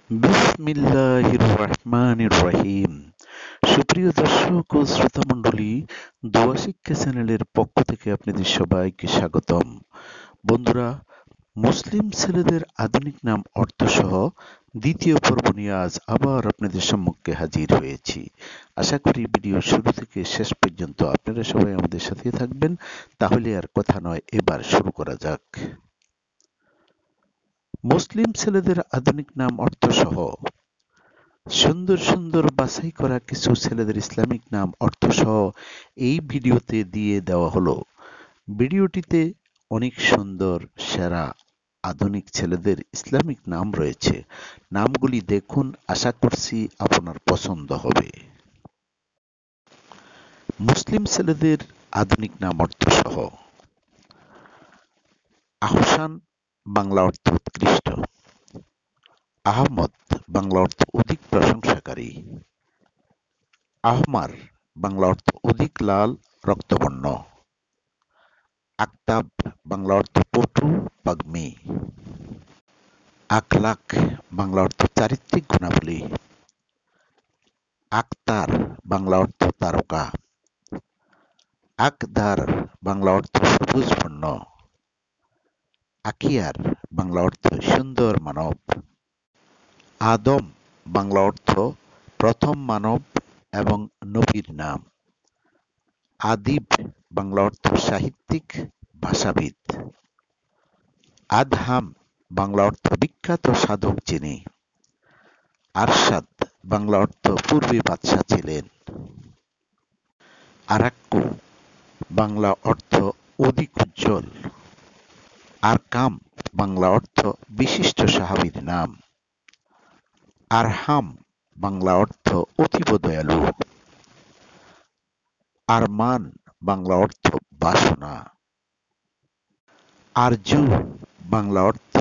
বিসমিল্লাহির রহমানির রহিম। সুপ্রিয় দর্শক ও শ্রোতামণ্ডলী, দোয়া শিক্ষা চ্যানেলের পক্ষ থেকে আপনাদের সবাইকে স্বাগতম। বন্ধুরা, মুসলিম ছেলেদের আধুনিক নাম অর্থসহ দ্বিতীয় পর্ব নিয়ে আজ আবার আপনাদের সম্মুখে হাজির হয়েছি। আশা করি ভিডিও শুরু থেকে শেষ পর্যন্ত আপনারা সবাই আমাদের সাথে থাকবেন। তাহলে আর কথা নয়, এবার শুরু করা যাক। মুসলিম ছেলেদের আধুনিক নাম অর্থসহ সুন্দর সুন্দর বাছাই করা কিছু ছেলেদের ইসলামিক নাম অর্থসহ এই ভিডিওতে দিয়ে দেওয়া হলো। ভিডিওটিতে অনেক সুন্দর সেরা আধুনিক ছেলেদের ইসলামিক নাম রয়েছে। নামগুলি দেখুন, আশা করছি আপনার পছন্দ হবে। মুসলিম ছেলেদের আধুনিক নাম অর্থসহ: আহসান, বাংলা অর্থ উৎকৃষ্ট। আহমদ, বাংলা অর্থ অধিক প্রশংসাকারী। আহমার, বাংলা অর্থ অধিক লাল রক্তবর্ণ। আক্তাব, বাংলা অর্থ পটু বা মেয়ে। আখলাক, বাংলা অর্থ চারিত্রিক গুণাবলী। আক্তার, বাংলা অর্থ তারকা। আকদার, বাংলা অর্থ সবুজ বর্ণ। আখিয়ার, বাংলা অর্থ সুন্দর মানব। আদম, বাংলা অর্থ প্রথম মানব এবং নবীর নাম। আদিব, বাংলা অর্থ সাহিত্যিক, ভাষাবিদ। আদহাম, বাংলা অর্থ বিখ্যাত সাধক যিনি। আরশাদ, বাংলা অর্থ পূর্বে বাদশাহ ছিলেন। আরাক্কু, বাংলা অর্থ অধিক উজ্জ্বল। আরকাম, বাংলা অর্থ বিশিষ্ট সাহাবীর নাম। আরহাম, বাংলা অর্থ অতীব দয়ালু। আরমান, বাংলা অর্থ বাসনা। আরজু, বাংলা অর্থ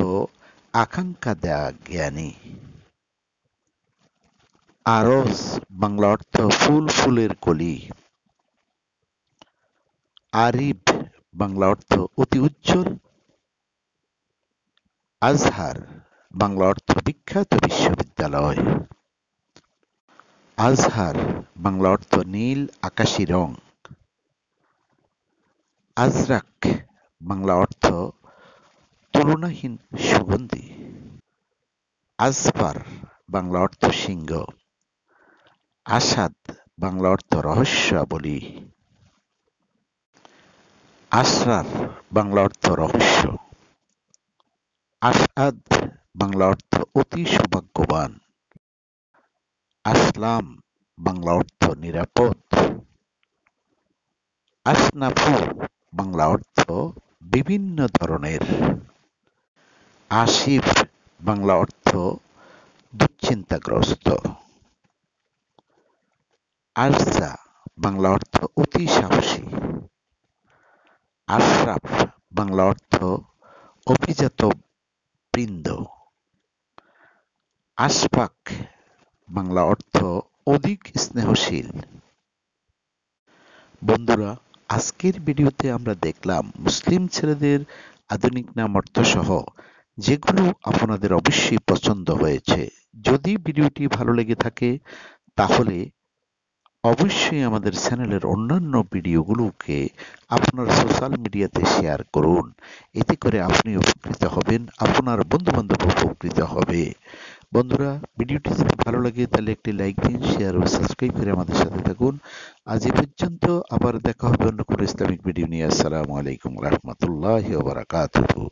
আকাঙ্ক্ষা দেয়া জ্ঞানী। আরজ, বাংলা অর্থ ফুল ফুলের কলি। আরিব, বাংলা অর্থ অতি উজ্জ্বল। আজহার, বাংলা অর্থ বিখ্যাত বিশ্ববিদ্যালয়। আজহার, বাংলা অর্থ নীল আকাশী রং। আজরাক, বাংলা অর্থ তুলনাহীন সুগন্ধি। আজফার, বাংলা অর্থ সিংহ। আসাদ, বাংলা অর্থ রহস্যাবলী। আসরার, বাংলা অর্থ রহস্য। আসাদ, বাংলা অর্থ অতি সৌভাগ্যবান। আসলাম, বাংলা অর্থ নিরাপদ। আসনাফু, বাংলা অর্থ বিভিন্ন ধরনের। আসিফ, বাংলা অর্থ দুশ্চিন্তাগ্রস্ত। আরজা, বাংলা অর্থ অতি সাহসী। আশরাফ, বাংলা অর্থ অভিজাত বৃন্দ। আশফাক, বাংলা অর্থ অধিক স্নেহশীল। বন্ধুরা, আজকের ভিডিওতে আমরা দেখলাম মুসলিম ছেলেদের আধুনিক নাম অর্থসহ, যেগুলো আপনাদের অবশ্যই পছন্দ হয়েছে। যদি ভিডিওটি ভালো লেগে থাকে তাহলে অবশ্যই আমাদের চ্যানেলের অন্যান্য ভিডিওগুলোকে আপনার সোশ্যাল মিডিয়াতে শেয়ার করুন। এতে করে আপনি উপকৃত হবেন, আপনার বন্ধু বান্ধব উপকৃত হবে। বন্ধুরা, ভিডিওটি যদি ভালো লাগে তাহলে একটি লাইক দিন, শেয়ার ও সাবস্ক্রাইব করে আমাদের সাথে থাকুন। আজ এ পর্যন্ত, আবার দেখা হবে অন্য কোনো ইসলামিক ভিডিও নিয়ে। আসসালামু আলাইকুম রহমতুল্লাহি ওয়া বারাকাতুহু।